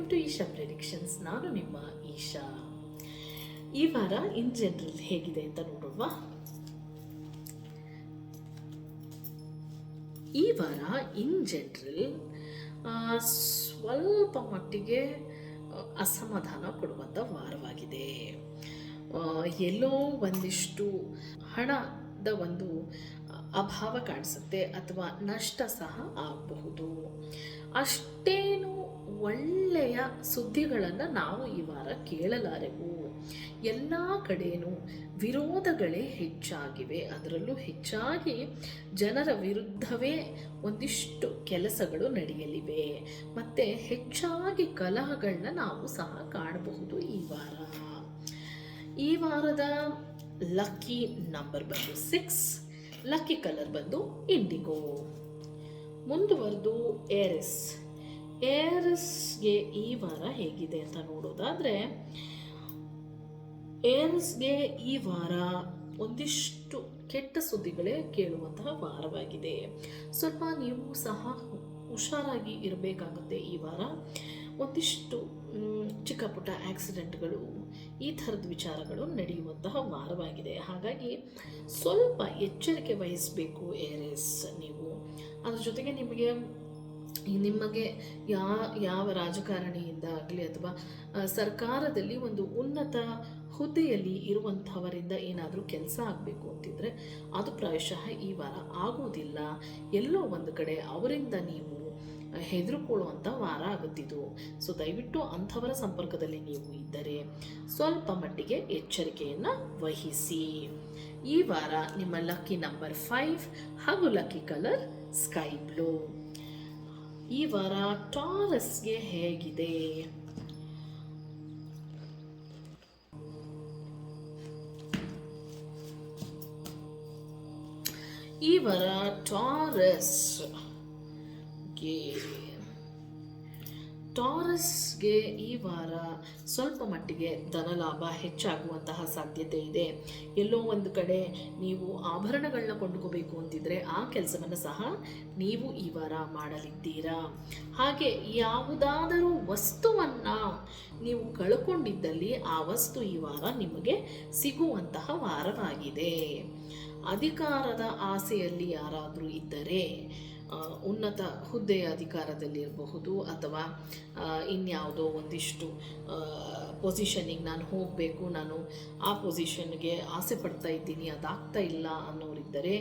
Welcome to Isha predictions. ನಾನು ನಿಮ್ಮ ಈಶಾ. ಈ ವಾರ ಇನ್ ಜನರಲ್ ಹೇಗಿದೆ ಅಂತ ನೋಡೋಣ. ಈ ವಾರ ಇನ್ ಜನರಲ್ ಸ್ವಲ್ಪ ಮಟ್ಟಿಗೆ ಅಸಮಾಧಾನ ಕೊಡುವಂಥ ವಾರವಾಗಿದೆ. ಎಲ್ಲೋ ಒಂದಿಷ್ಟು ಹಣದ ಒಂದು ಅಭಾವ ಕಾಣಿಸುತ್ತೆ ಅಥವಾ ನಷ್ಟ ಸಹ ಆಗಬಹುದು. ಅಷ್ಟೇನು ಒಳ್ಳೆಯ ಸುದ್ದಿಗಳನ್ನು ನಾವು ಈ ವಾರ ಕೇಳಲಾರೆವು. ಎಲ್ಲ ಕಡೆಯೂ ವಿರೋಧಗಳೇ ಹೆಚ್ಚಾಗಿವೆ. ಅದರಲ್ಲೂ ಹೆಚ್ಚಾಗಿ ಜನರ ವಿರುದ್ಧವೇ ಒಂದಿಷ್ಟು ಕೆಲಸಗಳು ನಡೆಯಲಿವೆ. ಮತ್ತು ಹೆಚ್ಚಾಗಿ ಕಲಹಗಳನ್ನ ನಾವು ಸಹ ಕಾಣಬಹುದು ಈ ವಾರ. ಈ ವಾರದ ಲಕ್ಕಿ ನಂಬರ್ ಬಂದು 6, ಲಕ್ಕಿ ಕಲರ್ ಬಂದು ಇಂಡಿಗೋ. ಮುಂದುವರೆದು ಏರಿಸ್ಗೆ ಈ ವಾರ ಹೇಗಿದೆ ಅಂತ ನೋಡೋದಾದರೆ, ಏರಿಸ್ಗೆ ಈ ವಾರ ಒಂದಿಷ್ಟು ಕೆಟ್ಟ ಸುದ್ದಿಗಳೇ ಕೇಳುವಂತಹ ವಾರವಾಗಿದೆ. ಸ್ವಲ್ಪ ನೀವು ಸಹ ಹುಷಾರಾಗಿ ಇರಬೇಕಾಗುತ್ತೆ. ಈ ವಾರ ಒಂದಿಷ್ಟು ಚಿಕ್ಕ ಪುಟ್ಟ ಆಕ್ಸಿಡೆಂಟ್ಗಳು, ಈ ಥರದ ವಿಚಾರಗಳು ನಡೆಯುವಂತಹ ವಾರವಾಗಿದೆ. ಹಾಗಾಗಿ ಸ್ವಲ್ಪ ಎಚ್ಚರಿಕೆ ವಹಿಸಬೇಕು ಏರಿಸ್ ನೀವು. ಅದ್ರ ಜೊತೆಗೆ ನಿಮಗೆ ಯಾವ ರಾಜಕಾರಣಿಯಿಂದ ಆಗಲಿ ಅಥವಾ ಸರ್ಕಾರದಲ್ಲಿ ಒಂದು ಉನ್ನತ ಹುದ್ದೆಯಲ್ಲಿ ಇರುವಂಥವರಿಂದ ಏನಾದರೂ ಕೆಲಸ ಆಗಬೇಕು ಅಂತಿದ್ರೆ ಅದು ಪ್ರಾಯಶಃ ಈ ವಾರ ಆಗೋದಿಲ್ಲ. ಎಲ್ಲೋ ಒಂದು ಕಡೆ ಅವರಿಂದ ನೀವು ಹೆದರುಕೊಳ್ಳುವಂಥ ವಾರ ಆಗುತ್ತಿದ್ದು. ಸೊ ದಯವಿಟ್ಟು ಅಂಥವರ ಸಂಪರ್ಕದಲ್ಲಿ ನೀವು ಇದ್ದರೆ ಸ್ವಲ್ಪ ಮಟ್ಟಿಗೆ ಎಚ್ಚರಿಕೆಯನ್ನು ವಹಿಸಿ. ಈ ವಾರ ನಿಮ್ಮ ಲಕ್ಕಿ ನಂಬರ್ 5 ಹಾಗೂ ಲಕ್ಕಿ ಕಲರ್ ಸ್ಕೈ ಬ್ಲೂ. ಈ ವಾರ ಟಾರಸ್ಗೆ ಹೇಗಿದೆ? ಈ ವಾರ ಟಾರಸ್ಗೆ ಈ ವಾರ ಸ್ವಲ್ಪ ಮಟ್ಟಿಗೆ ಧನಲಾಭ ಹೆಚ್ಚಾಗುವಂತಹ ಸಾಧ್ಯತೆ ಇದೆ. ಎಲ್ಲೋ ಒಂದು ಕಡೆ ನೀವು ಆಭರಣಗಳನ್ನ ಕೊಂಡುಕೋಬೇಕು ಅಂತಿದ್ರೆ ಆ ಕೆಲಸವನ್ನು ಸಹ ನೀವು ಈ ವಾರ ಮಾಡಲಿದ್ದೀರಾ. ಹಾಗೆ ಯಾವುದಾದರೂ ವಸ್ತುವನ್ನು ನೀವು ಕಳ್ಕೊಂಡಿದ್ದಲ್ಲಿ ಆ ವಸ್ತು ಈ ವಾರ ನಿಮಗೆ ಸಿಗುವಂತಹ ವಾರವಾಗಿದೆ. ಅಧಿಕಾರದ ಆಸೆಯಲ್ಲಿ ಯಾರಾದರೂ ಇದ್ದರೆ, ಉನ್ನತ ಹುದ್ದೆಯ ಅಧಿಕಾರದಲ್ಲಿರಬಹುದು ಅಥವಾ ಇನ್ಯಾವುದೋ ಒಂದಿಷ್ಟು ಪೊಸಿಷನಿಗೆ ನಾನು ಹೋಗಬೇಕು, ನಾನು ಆ ಪೊಸಿಷನ್ಗೆ ಆಸೆ ಪಡ್ತಾ ಇದ್ದೀನಿ, ಅದಾಗ್ತಾ ಇಲ್ಲ ಅನ್ನೋರಿದ್ದರೆ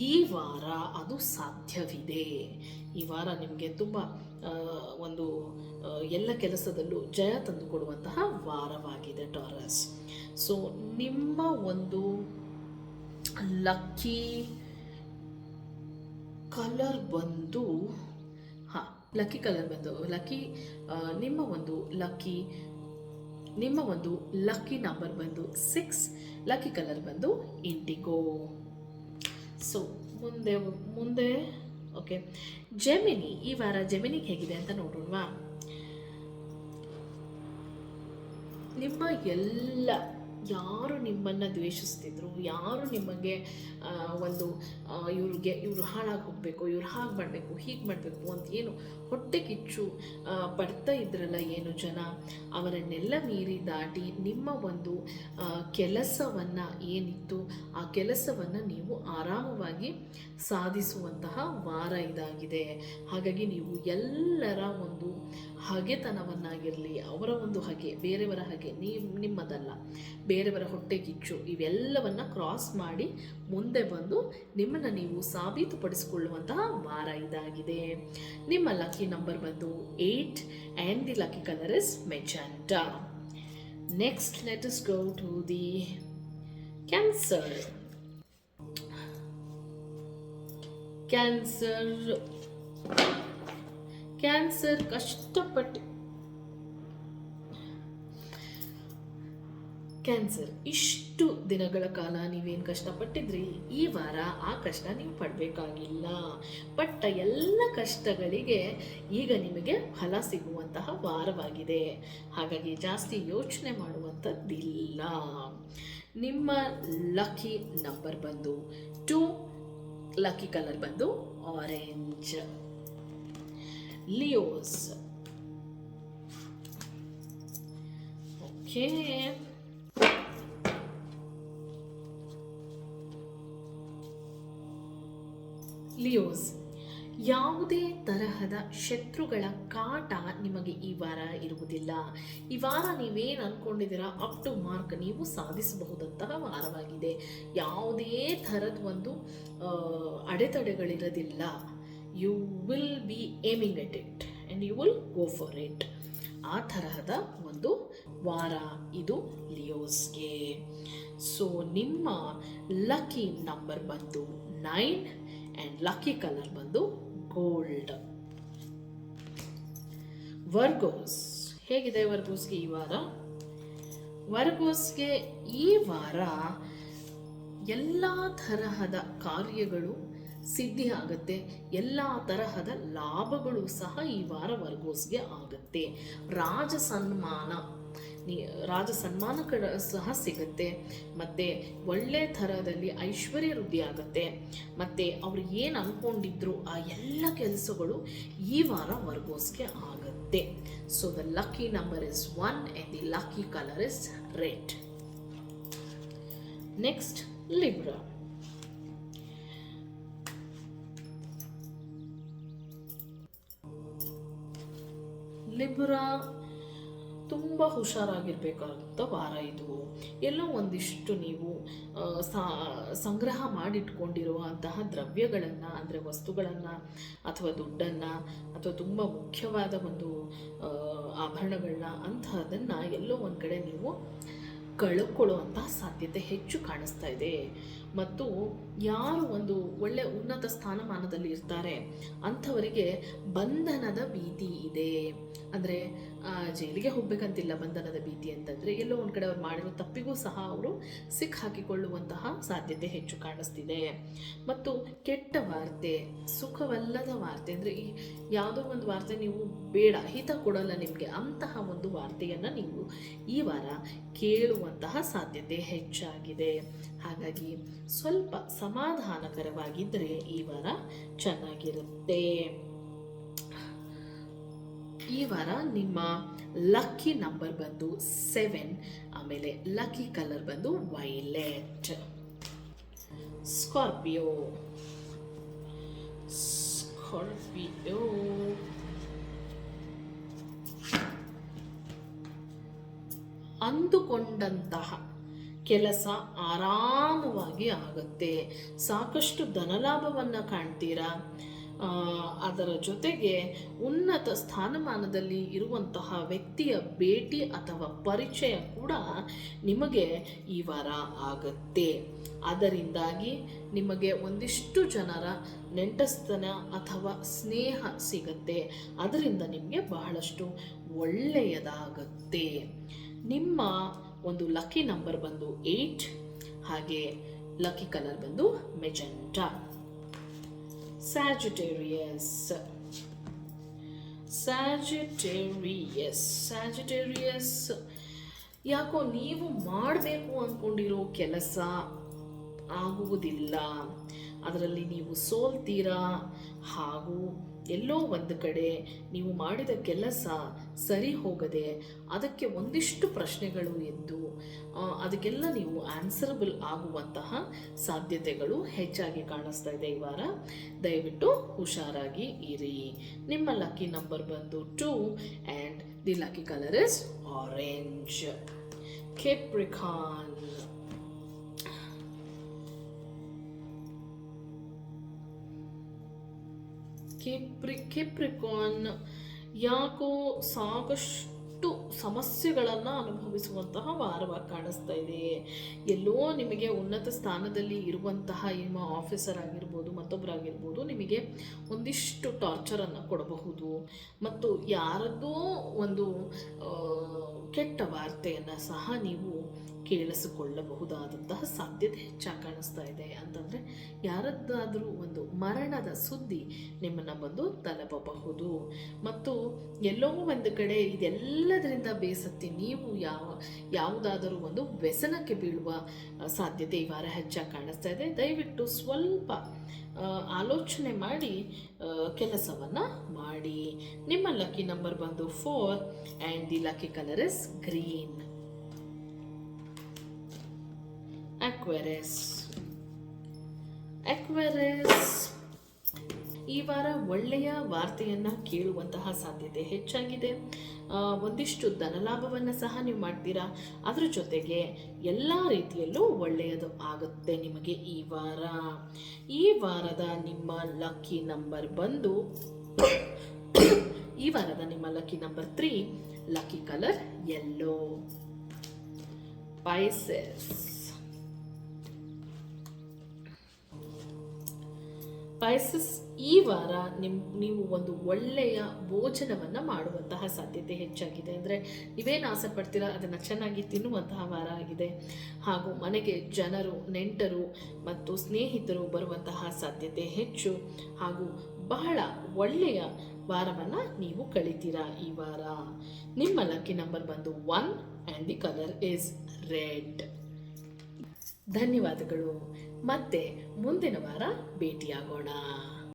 ಈ ವಾರ ಅದು ಸಾಧ್ಯವಿದೆ. ಈ ವಾರ ನಿಮಗೆ ತುಂಬ ಒಂದು ಎಲ್ಲ ಕೆಲಸದಲ್ಲೂ ಜಯ ತಂದುಕೊಡುವಂತಹ ವಾರವಾಗಿದೆ ಟಾರಸ್. ಸೊ ನಿಮ್ಮ ಒಂದು ಲಕ್ಕಿ ಕಲರ್ ಬಂದು ಲಕ್ಕಿ ಕಲರ್ ಬಂದು ನಿಮ್ಮ ಒಂದು ಲಕ್ಕಿ ನಂಬರ್ ಬಂದು 6, ಲಕ್ಕಿ ಕಲರ್ ಬಂದು ಇಂಡಿಗೋ. ಸೊ ಮುಂದೆ ಓಕೆ, ಜೆಮಿನಿ. ಈ ವಾರ ಜೆಮಿನಿಗೆ ಹೇಗಿದೆ ಅಂತ ನೋಡೋಣವಾ. ನಿಮ್ಮ ಎಲ್ಲ ಯಾರು ನಿಮ್ಮನ್ನು ದ್ವೇಷಿಸ್ತಿದ್ರು, ಯಾರು ನಿಮಗೆ ಇವರು ಹಾಳಾಗಿ ಹೋಗಬೇಕು, ಇವ್ರು ಹಾಗೆ ಮಾಡಬೇಕು, ಹೀಗೆ ಮಾಡಬೇಕು ಅಂತ ಏನು ಹೊಟ್ಟೆ ಕಿಚ್ಚು ಪಡ್ತಾ ಇದ್ರಲ್ಲ ಏನು ಜನ, ಅವರನ್ನೆಲ್ಲ ಮೀರಿ ದಾಟಿ ನಿಮ್ಮ ಒಂದು ಕೆಲಸವನ್ನು ಏನಿತ್ತು ಆ ಕೆಲಸವನ್ನು ನೀವು ಆರಾಮವಾಗಿ ಸಾಧಿಸುವಂತಹ ವಾರ ಇದಾಗಿದೆ. ಹಾಗಾಗಿ ನೀವು ಎಲ್ಲರ ಒಂದು ಹಗೆತನವನ್ನಾಗಿರಲಿ, ಅವರ ಒಂದು ಹಗೆ, ಬೇರೆಯವರ ಹಗೆ ನಿಮ್ಮದಲ್ಲ, ಬೇರೆಯವರ ಹೊಟ್ಟೆ ಕಿಚ್ಚು ಇವೆಲ್ಲವನ್ನ ಕ್ರಾಸ್ ಮಾಡಿ ಮುಂದೆ ಬಂದು ನಿಮ್ಮನ್ನು ನೀವು ಸಾಬೀತುಪಡಿಸಿಕೊಳ್ಳುವಂತಹ ವಾರ ಇದಾಗಿದೆ. ನಿಮ್ಮ ಲಕ್ಕಿ ನಂಬರ್ ಬಂದು 8 and the lucky colour is magenta. Next let us go to the cancer ಕಷ್ಟಪಟ್ಟು ಇಷ್ಟು ದಿನಗಳ ಕಾಲ ನೀವೇನು ಕಷ್ಟಪಟ್ಟಿದ್ರಿ, ಈ ವಾರ ಆ ಕಷ್ಟ ನೀವು ಪಡಬೇಕಾಗಿಲ್ಲ. ಪಟ್ಟ ಎಲ್ಲ ಕಷ್ಟಗಳಿಗೆ ಈಗ ನಿಮಗೆ ಫಲ ಸಿಗುವಂತಹ ವಾರವಾಗಿದೆ. ಹಾಗಾಗಿ ಜಾಸ್ತಿ ಯೋಚನೆ ಮಾಡುವಂಥದ್ದಿಲ್ಲ. ನಿಮ್ಮ ಲಕ್ಕಿ ನಂಬರ್ ಬಂದು 2, ಲಕ್ಕಿ ಕಲರ್ ಬಂದು ಆರೆಂಜ್. ಲಿಯೋಸ್ ಓಕೆ, ಲಿಯೋಸ್, ಯಾವುದೇ ತರಹದ ಶತ್ರುಗಳ ಕಾಟ ನಿಮಗೆ ಈ ವಾರ ಇರುವುದಿಲ್ಲ. ಈ ವಾರ ನೀವೇನು ಅಂದ್ಕೊಂಡಿದ್ದೀರಾ ಅಪ್ ಟು ಮಾರ್ಕ್ ನೀವು ಸಾಧಿಸಬಹುದಂತಹ ವಾರವಾಗಿದೆ. ಯಾವುದೇ ಥರದ ಒಂದು ಅಡೆತಡೆಗಳಿರೋದಿಲ್ಲ. You will be aiming at it and you will go for it. ಆ ತರಹದ ಒಂದು ವಾರ ಇದು ಲಿಯೋಸ್ಗೆ. ಸೊ ನಿಮ್ಮ ಲಕ್ಕಿ ನಂಬರ್ ಬಂದು 9 ಆ್ಯಂಡ್ ಲಕ್ಕಿ ಕಲರ್ ಬಂದು ಗೋಲ್ಡ್. ವರ್ಗೋಸ್, ಹೇಗಿದೆ ವರ್ಗೋಸ್ಗೆ ಈ ವಾರ? ವರ್ಗೋಸ್ಗೆ ಈ ವಾರ ಎಲ್ಲ ತರಹದ ಕಾರ್ಯಗಳು ಸಿದ್ಧಿ ಆಗುತ್ತೆ. ಎಲ್ಲ ತರಹದ ಲಾಭಗಳು ಸಹ ಈ ವಾರ ವರ್ಗೋಸ್ಗೆ ಆಗುತ್ತೆ. ರಾಜ ಸನ್ಮಾನ ಸಹ ಸಿಗುತ್ತೆ. ಮತ್ತು ಒಳ್ಳೆ ಥರದಲ್ಲಿ ಐಶ್ವರ್ಯ ವೃದ್ಧಿ ಆಗುತ್ತೆ. ಮತ್ತು ಅವರು ಏನು ಅಂದ್ಕೊಂಡಿದ್ರು ಆ ಎಲ್ಲ ಕೆಲಸಗಳು ಈ ವಾರ ವರ್ಗೋಸ್ಗೆ ಆಗುತ್ತೆ. So the lucky number is 1 and the lucky colour is red. Next Libra. Libra ತುಂಬ ಹುಷಾರಾಗಿರ್ಬೇಕಾದಂಥ ವಾರ ಇದು. ಎಲ್ಲೋ ಒಂದಿಷ್ಟು ನೀವು ಸಂಗ್ರಹ ಮಾಡಿಟ್ಕೊಂಡಿರುವಂತಹ ದ್ರವ್ಯಗಳನ್ನು, ಅಂದರೆ ವಸ್ತುಗಳನ್ನು ಅಥವಾ ದುಡ್ಡನ್ನು ಅಥವಾ ತುಂಬ ಮುಖ್ಯವಾದ ಒಂದು ಆಭರಣಗಳನ್ನ ಅಂತಹದನ್ನು ಎಲ್ಲೋ ಒಂದು ಕಡೆ ನೀವು ಕಳ್ಕೊಳ್ಳುವಂತಹ ಸಾಧ್ಯತೆ ಹೆಚ್ಚು ಕಾಣಿಸ್ತಾ ಇದೆ. ಮತ್ತು ಯಾರು ಒಂದು ಒಳ್ಳೆ ಉನ್ನತ ಸ್ಥಾನಮಾನದಲ್ಲಿ ಇರ್ತಾರೆ ಅಂಥವರಿಗೆ ಬಂಧನದ ಭೀತಿ ಇದೆ. ಅಂದರೆ ಜೈಲಿಗೆ ಹೋಗ್ಬೇಕಂತಿಲ್ಲ. ಬಂಧನದ ಭೀತಿ ಅಂತಂದರೆ ಎಲ್ಲೋ ಒಂದು ಕಡೆ ಅವ್ರು ಮಾಡಿರೋ ತಪ್ಪಿಗೂ ಸಹ ಅವರು ಸಿಕ್ಕಾಕಿಕೊಳ್ಳುವಂತಹ ಸಾಧ್ಯತೆ ಹೆಚ್ಚು ಕಾಣಿಸ್ತಿದೆ. ಮತ್ತು ಕೆಟ್ಟ ವಾರ್ತೆ, ಸುಖವಲ್ಲದ ವಾರ್ತೆ, ಅಂದರೆ ಈ ಯಾವುದೋ ಒಂದು ವಾರ್ತೆ ನೀವು ಬೇಡ, ಹಿತ ಕೊಡಲ್ಲ ನಿಮಗೆ, ಅಂತಹ ಒಂದು ವಾರ್ತೆಯನ್ನು ನೀವು ಈ ವಾರ ಕೇಳುವಂತಹ ಸಾಧ್ಯತೆ ಹೆಚ್ಚಾಗಿದೆ. ಹಾಗಾಗಿ ಸ್ವಲ್ಪ ಸಮಾಧಾನಕರವಾಗಿದ್ದರೆ ಈ ವಾರ ಚೆನ್ನಾಗಿರುತ್ತೆ. ಈ ವಾರ ನಿಮ್ಮ ಲಕ್ಕಿ ನಂಬರ್ ಬಂದು 7, ಆಮೇಲೆ ಲಕ್ಕಿ ಕಲರ್ ಬಂದು ವೈಲೆಟ್. ಸ್ಕಾರ್ಪಿಯೋ. ಅಂದುಕೊಂಡಂತಹ ಕೆಲಸ ಆರಾಮವಾಗಿ ಆಗುತ್ತೆ. ಸಾಕಷ್ಟು ಧನಲಾಭವನ್ನು ಕಾಣ್ತೀರಾ. ಅದರ ಜೊತೆಗೆ ಉನ್ನತ ಸ್ಥಾನಮಾನದಲ್ಲಿ ಇರುವಂತಹ ವ್ಯಕ್ತಿಯ ಭೇಟಿ ಅಥವಾ ಪರಿಚಯ ಕೂಡ ನಿಮಗೆ ಈ ವಾರ ಆಗುತ್ತೆ. ಅದರಿಂದಾಗಿ ನಿಮಗೆ ಒಂದಿಷ್ಟು ಜನರ ನೆಂಟಸ್ತನ ಅಥವಾ ಸ್ನೇಹ ಸಿಗುತ್ತೆ. ಅದರಿಂದ ನಿಮಗೆ ಬಹಳಷ್ಟು ಒಳ್ಳೆಯದಾಗುತ್ತೆ. ನಿಮ್ಮ ಒಂದು ಲಕ್ಕಿ ನಂಬರ್ ಬಂದು 8, ಹಾಗೆ ಲಕ್ಕಿ ಕಲರ್ ಬಂದು ಮೆಜೆಂಟಾ. ಸ್ಯಾಜಿಟೇರಿಯಸ್, ಯಾಕೋ ನೀವು ಮಾಡಬೇಕು ಅಂದ್ಕೊಂಡಿರೋ ಕೆಲಸ ಆಗುವುದಿಲ್ಲ. ಅದರಲ್ಲಿ ನೀವು ಸೋಲ್ತೀರಾ. ಹಾಗೂ ಎಲ್ಲೋ ಒಂದು ಕಡೆ ನೀವು ಮಾಡಿದ ಕೆಲಸ ಸರಿ ಹೋಗದೆ ಅದಕ್ಕೆ ಒಂದಿಷ್ಟು ಪ್ರಶ್ನೆಗಳು ಎದ್ದು ಅದಕ್ಕೆಲ್ಲ ನೀವು ಆನ್ಸರಬಲ್ ಆಗುವಂತಹ ಸಾಧ್ಯತೆಗಳು ಹೆಚ್ಚಾಗಿ ಕಾಣಿಸ್ತಾ ಇದೆ ಈ ವಾರ. ದಯವಿಟ್ಟು ಹುಷಾರಾಗಿ ಇರಿ. ನಿಮ್ಮ ಲಕ್ಕಿ ನಂಬರ್ ಬಂದು 2 and the lucky colour is orange. Capricorn. Capricorn ಯಾಕೋ ಸಾಕಷ್ಟು ಸಮಸ್ಯೆಗಳನ್ನು ಅನುಭವಿಸುವಂತಹ ವಾರವಾಗಿ ಕಾಣಿಸ್ತಾ ಇದೆ. ಎಲ್ಲೋ ನಿಮಗೆ ಉನ್ನತ ಸ್ಥಾನದಲ್ಲಿ ಇರುವಂತಹ ನಿಮ್ಮ ಆಫೀಸರ್ ಆಗಿರ್ಬೋದು, ಮತ್ತೊಬ್ಬರಾಗಿರ್ಬೋದು, ನಿಮಗೆ ಒಂದಿಷ್ಟು ಟಾರ್ಚರನ್ನು ಕೊಡಬಹುದು. ಮತ್ತು ಯಾರದ್ದೋ ಒಂದು ಕೆಟ್ಟ ವಾರ್ತೆಯನ್ನು ಸಹ ನೀವು ಕೇಳಿಸಿಕೊಳ್ಳಬಹುದಾದಂತಹ ಸಾಧ್ಯತೆ ಹೆಚ್ಚಾಗಿ ಕಾಣಿಸ್ತಾ ಇದೆ. ಅಂತಂದರೆ ಯಾರದ್ದಾದರೂ ಒಂದು ಮರಣದ ಸುದ್ದಿ ನಿಮ್ಮನ್ನು ಬಂದು ತಲುಪಬಹುದು. ಮತ್ತು ಎಲ್ಲೋ ಒಂದು ಕಡೆ ಇದೆಲ್ಲದರಿಂದ ಬೇಸತ್ತಿ ನೀವು ಯಾವುದಾದರೂ ಒಂದು ವ್ಯಸನಕ್ಕೆ ಬೀಳುವ ಸಾಧ್ಯತೆ ಈ ವಾರ ಹೆಚ್ಚಾಗಿ ಕಾಣಿಸ್ತಾ ಇದೆ. ದಯವಿಟ್ಟು ಸ್ವಲ್ಪ ಆಲೋಚನೆ ಮಾಡಿ ಕೆಲಸವನ್ನು ಮಾಡಿ. ನಿಮ್ಮ ಲಕ್ಕಿ ನಂಬರ್ ಬಂದು 4 and the lucky colour is green. Aquarius. Aquarius ಈ ವಾರ ಒಳ್ಳೆಯ ವಾರ್ತೆಯನ್ನು ಕೇಳುವಂತಹ ಸಾಧ್ಯತೆ ಹೆಚ್ಚಾಗಿದೆ. ಒಂದಿಷ್ಟು ಧನಲಾಭವನ್ನು ಸಹ ನೀವು ಮಾಡ್ತೀರಾ. ಅದ್ರ ಜೊತೆಗೆ ಎಲ್ಲ ರೀತಿಯಲ್ಲೂ ಒಳ್ಳೆಯದು ಆಗುತ್ತೆ ನಿಮಗೆ ಈ ವಾರ. ಈ ವಾರದ ನಿಮ್ಮ ಲಕ್ಕಿ ನಂಬರ್ ಬಂದು ಈ ವಾರದ ನಿಮ್ಮ lucky number 3, lucky colour yellow. Pisces. Pisces ಈ ವಾರ ನೀವು ಒಂದು ಒಳ್ಳೆಯ ಭೋಜನವನ್ನು ಮಾಡುವಂತಹ ಸಾಧ್ಯತೆ ಹೆಚ್ಚಾಗಿದೆ. ಅಂದರೆ ನೀವೇನು ಆಸೆ ಪಡ್ತೀರಾ ಅದನ್ನು ಚೆನ್ನಾಗಿ ತಿನ್ನುವಂತಹ ವಾರ ಆಗಿದೆ. ಹಾಗೂ ಮನೆಗೆ ಜನರು, ನೆಂಟರು ಮತ್ತು ಸ್ನೇಹಿತರು ಬರುವಂತಹ ಸಾಧ್ಯತೆ ಹೆಚ್ಚು. ಹಾಗೂ ಬಹಳ ಒಳ್ಳೆಯ ವಾರವನ್ನು ನೀವು ಕಳಿತೀರಾ ಈ ವಾರ. ನಿಮ್ಮ ಲಕ್ಕಿ ನಂಬರ್ ಬಂದು 1 and the colour is red. ಧನ್ಯವಾದಗಳು. ಮತ್ತೆ ಮುಂದಿನ ವಾರ ಭೇಟಿಯಾಗೋಣ.